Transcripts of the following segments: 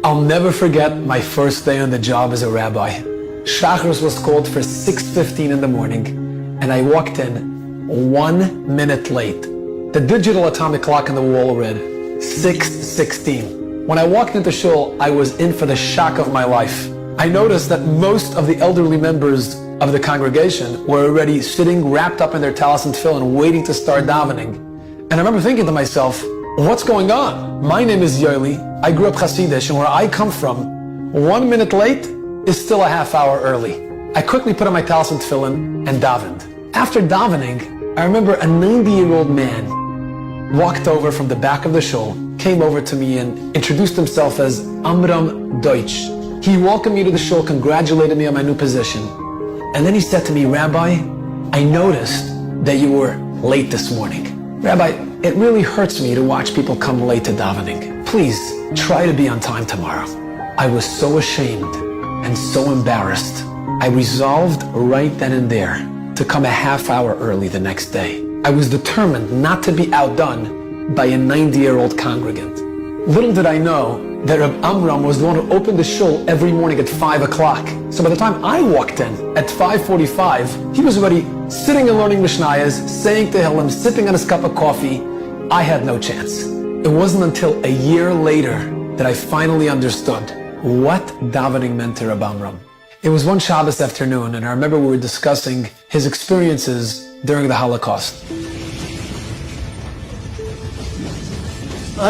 I'll never forget my first day on the job as a rabbi. Shachris was called for 6:15 in the morning, and I walked in 1 minute late. The digital atomic clock on the wall read 6:16. When I walked into shul, I was in for the shock of my life. I noticed that most of the elderly members of the congregation were already sitting wrapped up in their talis and tefillin, waiting to start davening. And I remember thinking to myself, what's going on? My name is Yoeli. I grew up Hasidish, and where I come from, 1 minute late is still a half hour early. I quickly put on my talis and tefillin and davened. After davening, I remember a 90-year-old man walked over from the back of the shul, came over to me and introduced himself as Amram Deutsch. He welcomed me to the shul, congratulated me on my new position. And then he said to me, Rabbi, I noticed that you were late this morning. Rabbi, it really hurts me to watch people come late to davening. Please try to be on time tomorrow. I was so ashamed and so embarrassed. I resolved right then and there to come a half hour early the next day. I was determined not to be outdone by a 90-year-old congregant. Little did I know that Reb Amram was the one who opened the shul every morning at 5 o'clock. So by the time I walked in at 5:45, he was already sitting and learning Mishnayos, saying Tehillim, sipping on his cup of coffee. I had no chance. It wasn't until a year later that I finally understood what davening meant to Reb Amram. It was one Shabbos afternoon, and I remember we were discussing his experiences during the Holocaust.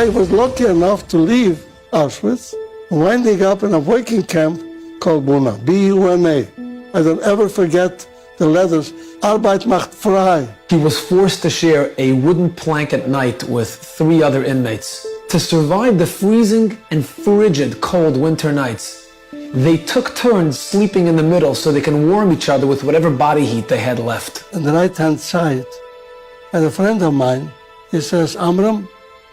I was lucky enough to leave Auschwitz, winding up in a working camp called Buna, B-U-N-A. I don't ever forget the letters, Arbeit macht frei. He was forced to share a wooden plank at night with 3 other inmates. To survive the freezing and frigid cold winter nights, they took turns sleeping in the middle so they can warm each other with whatever body heat they had left. On the right-hand side, and a friend of mine, he says, Amram,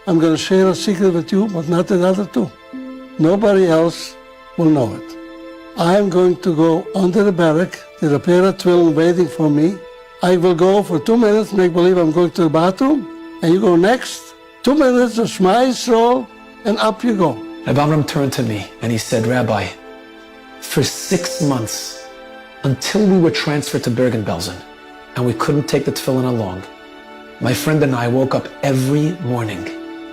I'm going to share a secret with you, but not the other two. Nobody else will know it. I'm going to go under the barrack. There's a pair of twins waiting for me. I will go for 2 minutes, make believe I'm going to the bathroom, and you go next. 2 minutes of Shema Yisrael, and up you go. Rabbi Amram turned to me and he said, Rabbi, for 6 months, until we were transferred to Bergen-Belsen, and we couldn't take the tefillin along, my friend and I woke up every morning,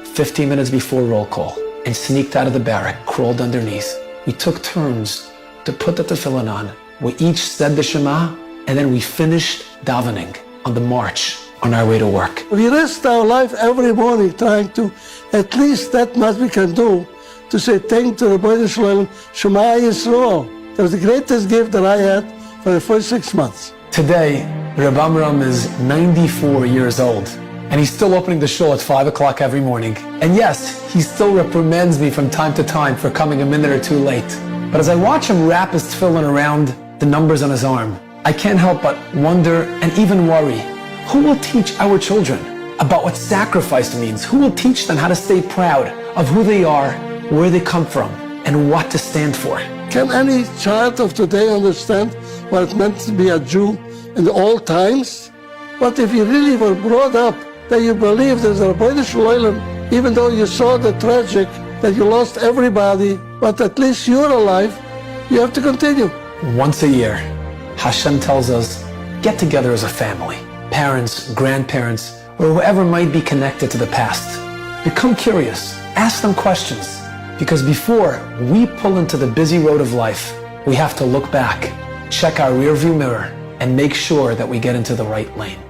15 minutes before roll call, and sneaked out of the barrack, crawled underneath. We took turns to put the tefillin on. We each said the Shema, and then we finished davening on the march on our way to work. We risked our life every morning trying to, at least that much we can do, to say thank to the Bnei Shalom, Shema Yisrael. That was the greatest gift that I had for the first 6 months. Today, Reb Amram is 94 years old, and he's still opening the shul at 5 o'clock every morning. And yes, he still reprimands me from time to time for coming a minute or 2 late. But as I watch him wrap his tefillin around the numbers on his arm, I can't help but wonder and even worry, who will teach our children about what sacrifice means? Who will teach them how to stay proud of who they are, where they come from, and what to stand for? Can any child of today understand what it meant to be a Jew in the old times? But if you really were brought up that you believe there's a Bnei Shalom, even though you saw the tragic, that you lost everybody, but at least you're alive, you have to continue. Once a year, Hashem tells us, get together as a family, parents, grandparents, or whoever might be connected to the past. Become curious, ask them questions, because before we pull into the busy road of life, we have to look back, check our rearview mirror, and make sure that we get into the right lane.